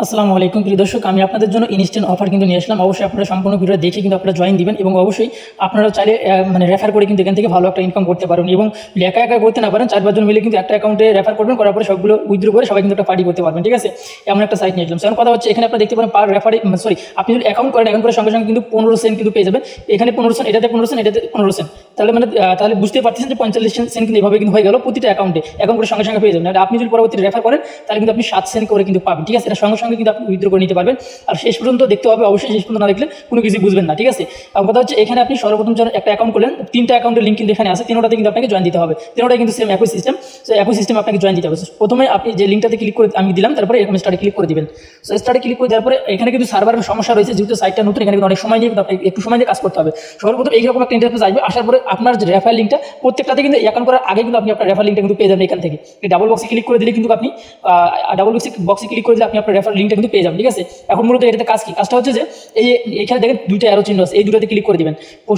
আসসালামু আলাইকুম প্রিয় দর্শক, আমি আপনাদের জন্য ইনস্ট্যান্ট অফার কিন্তু নিয়ে আসলাম। অবশ্যই আপনারা সম্পূর্ণ ভিডিও দেখে কিন্তু আপনারা জয়েন দিবেন এবং অবশ্যই আপনারা চাইলে রেফার করে কিন্তু এখান থেকে ভালো একটা ইনকাম করতে পারবেন এবং একা একা করতে না পারেন, 4-5 জন মিলে কিন্তু একটা অ্যাকাউন্টে রেফার করবেন, করার পরে সবগুলো উইথড্র করে সবাই কিন্তু একটা পার্টি করতে পারবেন। ঠিক আছে, এমন একটা সাইট নিয়ে আসলাম। সেমন কথা হচ্ছে, এখানে আপনারা দেখতে পারেন পার রেফারে আপনি যদি অ্যাকাউন্ট করেন, অ্যাকাউন্ট করার সঙ্গে সঙ্গে কিন্তু 15 সেন্ট কিন্তু পেয়ে যাবেন। এখানে 15 সেন্ট, এটাতে 15 সেন্ট, এটাতে 15 সেন্ট, তাহলে বুঝতে পারতেছেন যে 45 সেন্ট কিন্তু এভাবে কিন্তু হয়ে গেল প্রতিটা অ্যাকাউন্টে। অ্যাকাউন্ট করে সঙ্গে সঙ্গে পেয়ে যাবেন। আর আপনি যদি পরবর্তীতে রেফার করেন তাহলে কিন্তু আপনি 7 সেন্ট করে কিন্তু পাবেন। ঠিক আছে, এটা সঙ্গে সঙ্গে কিন্তু আপনি উইথড্র করে নিতে পারবেন। আর শেষ পর্যন্ত দেখতে হবে, অবশ্যই শেষ পর্যন্ত না দেখলে কোনো কিছু বুঝবেন না। ঠিক আছে, আর কথা হচ্ছে, এখানে আপনি সর্বপ্রথম যখন একটা অ্যাকাউন্ট করলেন, 3টা অ্যাকাউন্টের লিঙ্ক কিন্তু এখানে আছে, 3টাতে কিন্তু আপনাকে জয়েন দিতে হবে। 3টাই কিন্তু সেম একই সিস্টেম। সো একই সিস্টেম আপনাকে জয়েন দিতে হবে। প্রথমে আপনি যে লিঙ্কটাতে ক্লিক করে আমি দিলাম, তারপরে এরকম স্টার্টে ক্লিক করে দিবেন। সো স্টার্টে ক্লিক করে দেওয়ার পরে এখানে কিন্তু সার্ভারের সমস্যা রয়েছে, যেহেতু সাইটটা নতুন, এখানে কিন্তু অনেক সময় নিয়ে কিন্তু আপনাকে একটু সময় দিয়ে কাজ করতে হবে। সর্বপ্রথম এইরকম একটা ইন্টারফেস আসবে, আসার পরে আপনার যে রেফার লিঙ্কটা প্রত্যেকটাতে কিন্তু অ্যাকাউন্ট করার আগে কিন্তু আপনি আপনার রেফার লিঙ্কটা কিন্তু পেয়ে যাবেন। এখান থেকে এই ডাবল বক্সে ক্লিক করে দিলে কিন্তু আপনি বক্সে ক্লিক করে দিলে আপনি আপনার রেফার লিঙ্কটা কিন্তু পেয়ে যাবেন। ঠিক আছে, এখন মূলত এটাতে কাজটা হচ্ছে যে এখানে দেখেন 2টা অ্যারো চিহ্ন আছে, এই 2টাতে ক্লিক করে দিবেন।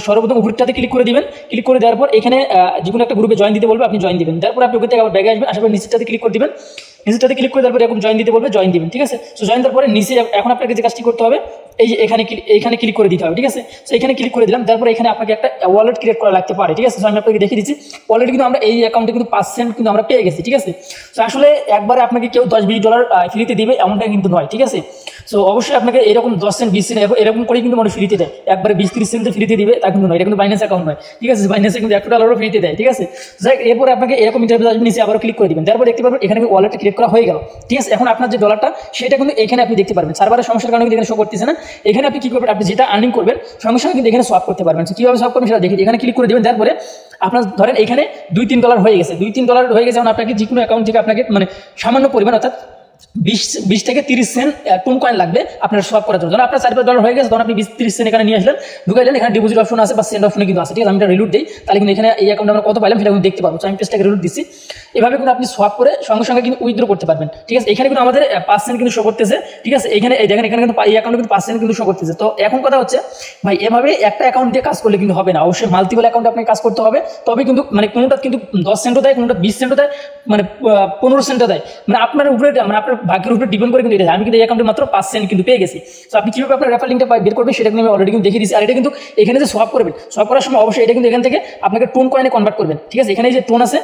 সর্বপ্রথম উপরটাতে ক্লিক করে দিবেন। ক্লিক করে দেওয়ার পর এখানে যে কোনো একটা গ্রুপে জয়েন দিতে বলবে, আপনি জয়েন দিবেন। তারপর আপনি ওখান থেকে আবার ব্যাগে আসবেন, আসার পর নিচেরটাতে ক্লিক করে দিবেন। নিচেরটাতে ক্লিক করে তারপরে এরকম জয়েন দিতে বলবে, জয়েন দিবেন। ঠিক আছে, সো জয়েন দেওয়ার পরে নিচে এখন আপনাকে যে কাজটি করতে হবে, এই যে এখানে ক্লিক করে দিতে হবে। ঠিক আছে, সো এখানে ক্লিক করে দিলাম। তারপরে এখানে আপনাকে একটা ওয়ালেট ক্রিয়েট করা লাগতে পারে। ঠিক আছে, সো আমি আপনাকে দেখিয়ে দিচ্ছি। অলরেডি কিন্তু আমরা এই অ্যাকাউন্টে কিন্তু 5 সেন্ট কিন্তু আমরা পেয়ে গেছি। ঠিক আছে, সো আসলে একবারে আপনাকে কেউ $10-20 ফ্রিতে দিবে এমনটা কিন্তু নয়। ঠিক আছে, সো অবশ্যই আপনাকে এরকম 10 সেন্ট 20 সেন্ট এরকম করে কিন্তু মানুষ ফ্রিতে দেয়। একবারে 20-30 সেন্ট ফ্রিতে দিবে তা কিন্তু নয়। এটা কিন্তু বাইন্যান্স অ্যাকাউন্ট নয়। ঠিক আছে, বাইন্যান্সে কিন্তু $1 ফ্রিতে দেয়। ঠিক আছে, এরপরে আপনাকে এরকম ইন্টারভিউ আসবে, নিচে আবার ক্লিক করে দিবেন। তারপর দেখতে পারবেন এখানে ওয়ালেটটা ক্রিয়েট করা হয়ে গেল। ঠিক আছে, এখন আপনার যে ডলারটা সেটা কিন্তু এখানে আপনি দেখতে পারবেন। সার্ভারের সমস্যার কারণে কিন্তু এখানে শো করতেছে না। এখানে আপনি কি করবেন, আপনি যেটা আর্নিং করবেন সঙ্গে সঙ্গে কিন্তু এখানে সোয়াপ করতে পারবেন। কিভাবে সোয়াপ করবেন সেটা দেখি। এখানে ক্লিক করে দেবেন। তারপরে আপনার ধরেন এখানে $2-3 হয়ে গেছে। $2-3 হয়ে গেছে। এখন আপনাকে যে কোনো অ্যাকাউন্ট থেকে আপনাকে সামান্য পরিমাণ, অর্থাৎ 20 থেকে 30 সেন্ট টোন কয়েন লাগবে আপনার সোয়াপ করার জন্য। আপনার $4-5 হয়ে গেছে, তখন আপনি 20-30 সেন্ট এখানে নিয়ে আসলেন, ঢুকাইলেন। এখানে ডিপোজিট অপশন আছে বা সেন্ড অপশনে কিন্তু আছে। ঠিক আছে, আমি এটা রিলুট দিই, তাহলে কিন্তু এখানে এই অ্যাকাউন্টে আমরা কত পাইলাম সেটা কিন্তু দেখতে পারবো। আমি পেজটাকে রিলুট দিচ্ছি। এভাবে কিন্তু আপনি সোয়াপ করে সঙ্গে সঙ্গে কিন্তু উইথড্র করতে পারবেন। ঠিক আছে, এখানে কিন্তু আমাদের 5 সেন্ট কিন্তু শো করতেছে। ঠিক আছে, এখানে এই দেখেন, এখানে কিন্তু এই অ্যাকাউন্টে কিন্তু 5 সেন্ট কিন্তু শো করতেছে। তো এখন কথা হচ্ছে ভাই, এভাবে একটা অ্যাকাউন্ট দিয়ে কাজ করলে কিন্তু হবে না। অবশ্যই মাল্টিপল অ্যাকাউন্টে আপনাকে কাজ করতে হবে। তবে কিন্তু কোনোটা কিন্তু 10 সেন্টও দেয়, কোনোটা 20 সেন্টও দেয়, 15 সেন্টও দেয়। আপনার উপরে, আপনার ভাগ্যের উপরে ডিপেন্ড করে কিন্তু এটা। আমি কিন্তু এই অ্যাকাউন্টে মাত্র 5 সেন্ট কিন্তু পেয়ে গেছি। তো আপনি কিভাবে আপনার রেফার লিঙ্কটা বের করবেন সেটা কিন্তু আমি অলরেডি কিন্তু দেখিয়ে দিচ্ছি। আর এটা কিন্তু এখানে যে সোয়াপ করবেন, সোয়াপ করার সময় অবশ্যই এটা কিন্তু এখান থেকে আপনাকে টোন কয়েনে কনভার্ট করবেন। ঠিক আছে, এখানে যে টোন আছে,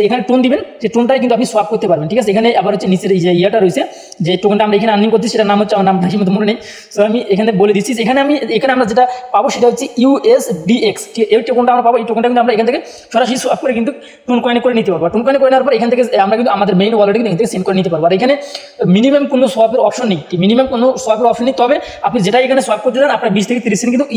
এখানে টোন দিবেন, যে টোনটাই কিন্তু আপনি সোয়াপ করতে পারবেন। ঠিক আছে, এখানে আবার হচ্ছে নিচের এই যে ইয়েটা রয়েছে, যে টোনটা আমরা এখানে আর্নিং করছি, সেটার নাম হচ্ছে, আমার নাম ঠিক মতো মনে নেই। সো আমি এখানে বলে দিচ্ছি, এখানে আমরা যেটা পাবো সেটা হচ্ছে USDX। এই টোকনটা আমরা পাবো। এই টোকনটা কিন্তু আমরা এখান থেকে সরাসরি সোয়াপ করে কিন্তু টোন কয়েনে করে নিতে পারবো। টোন কয়েনে করে নেওয়ার পর এখান থেকে আমরা কিন্তু আমাদের মেইন ওয়ালেটে কিন্তু এখান থেকে সেন্ড করে নিতে পারবো। আর এখানে মিনিমাম কোনো সোয়াপের অপশন নেই। তবে আপনি যেটা এখানে সোয়াপ করতে চান, আপনার 20 থেকে 30 সেন্ট কিন্তু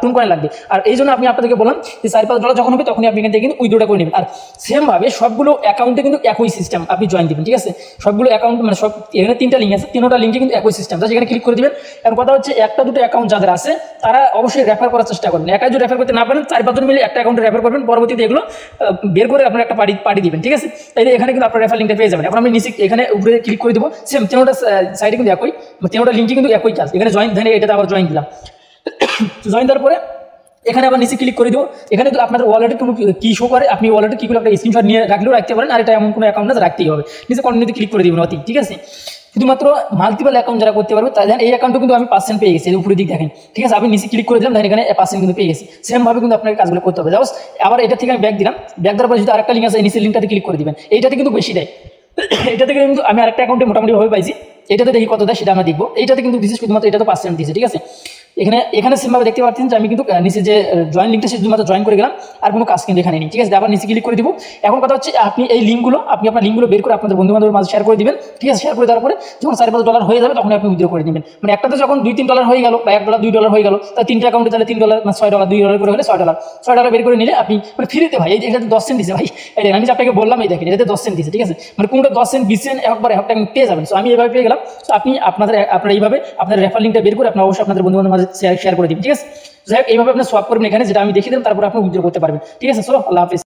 টোন কয়েন লাগবে। আর এই জন্য আপনাদেরকে বললাম যে $4-5 যখন হবে তখনই আপনি এখান থেকে কিন্তু উইথড্রটা করে নেবেন। আর সেম ভাবে সবগুলো অ্যাকাউন্টে কিন্তু একই সিস্টেম, আপনি জয়েন দিবেন। ঠিক আছে, সবগুলো অ্যাকাউন্ট সব এখানে 3টা লিঙ্ক আছে, 3টা লিঙ্কে কিন্তু একই সিস্টেম। তাহলে এখানে ক্লিক করে দিবেন। এখন কথা হচ্ছে, 1-2টো অ্যাকাউন্ট যাদের আছে তারা অবশ্যই রেফার করার চেষ্টা করবেন। একাই যদি রেফার করতে না পারেন, 4-5 জন মিলে একটা অ্যাকাউন্টে রেফার করবেন। পরবর্তীতে এগুলো বের করে আপনার একটা পার্টি দিবেন। ঠিক আছে, তাই এখানে কিন্তু আপনার রেফার লিঙ্কটা পেয়ে যাবেন। এখন আমি নিচে এখানে উপরে ক্লিক করে দেবো। সেম 3টা সাইডে কিন্তু একই, 3টা লিঙ্কে কিন্তু একই কাজ। এখানে জয়েন দেন, এটাতে আবার জয়েন দিলাম। জয়েন দেওয়ার পরে এখানে আবার নিচে ক্লিক করে দেবো। এখানে তো আপনাদের ওয়ালেটে কোনো কি শো করে, আপনি ওয়ালেটে কি করে একটা স্ক্রিনশট নিয়ে রাখলেও রাখতে পারেন। আর এটা এমন কোনো অ্যাকাউন্ট না, রাখতেই হবে। নিচে কন্টিনিউতে ক্লিক করে দিবেন অতি। ঠিক আছে, শুধুমাত্র মাল্টিপল অ্যাকাউন্ট যারা করতে পারবে তাদের এই অ্যাকাউন্টে কিন্তু আমি 5 সেন্ট পেয়ে গেছি। উপরে দিক দেখেন। ঠিক আছে, আমি নিচে ক্লিক করে দিলাম, দেখেন এখানে 5 সেন্ট কিন্তু পেয়ে গেছি। সেমভাবে কিন্তু আপনাকে কাজগুলো করতে হবে। জাস্ট আবার এটা থেকে আমি ব্যাক দিলাম। ব্যাক দেওয়ার পরে যদি আরেকটা লিঙ্ক আছে, নিচের লিঙ্কটাতে ক্লিক করে দিবেন। এইটাতে কিন্তু বেশি দেয়। এটা থেকে কিন্তু আমি আরেকটা অ্যাকাউন্টে মোটামুটি ভাবে পাইছি। এটাতে দেখি কত দেয় সেটা আমরা দেখবো। এইটাতে কিন্তু দিচ্ছে শুধুমাত্র, এটা তো 5 সেন্ট দিয়েছে। ঠিক আছে, এখানে সেমভাবে দেখতে পাচ্ছেন যে আমি কিন্তু নিচে যে জয়েন লিঙ্কটা সে শুধুমাত্র জয়েন করে গেলাম, আর কোনো কাজ কিন্তু এখানে নেই। ঠিক আছে, আবার নিচে ক্লিক করে দিব। এখন কথা হচ্ছে, আপনি এই লিঙ্কগুলো আপনার লিঙ্কগুলো বের করে আপনাদের বন্ধু বান্ধবের মাঝে শেয়ার করে দিবেন। ঠিক আছে, শেয়ার করে দেওয়ার পরে যখন $4-5 হয়ে যাবে তখন আপনি উইথড্র করে নেবেন। একটাতে যখন $2-3 হয়ে গেল, বা $1-2 হয়ে গেল, তাহলে 3টা অ্যাকাউন্টে তাহলে $3, $6, $2 করে হলে $6 বের করে নিলে আপনি ফ্রিতে, ভাই এটাতে 10 সেন্ট দিচ্ছে। ভাই আমি যে আপনাকে বললাম, এই দেখেন এটাতে 10 সেন্ট দিচ্ছে। ঠিক আছে, কোনটা 10 সেন্ট 20 সেন্ট একবার একটা পেয়ে যাবেন। সো আমি এভাবে পেয়ে গেলাম। সো আপনি আপনারা এইভাবে আপনার রেফার লিঙ্কটা বের করে আপনার অবশ্যই আপনাদের বন্ধু বান্ধবের মাঝে শেয়ার করে দিন। ঠিক আছে, যাই হোক, এইভাবে আপনি সোয়াপ করবেন এখানে, যেটা আমি দেখিয়ে দিলাম। তারপর আপনি উইথড্র করতে পারবেন। ঠিক আছে, চলো, আল্লাহ হাফেজ।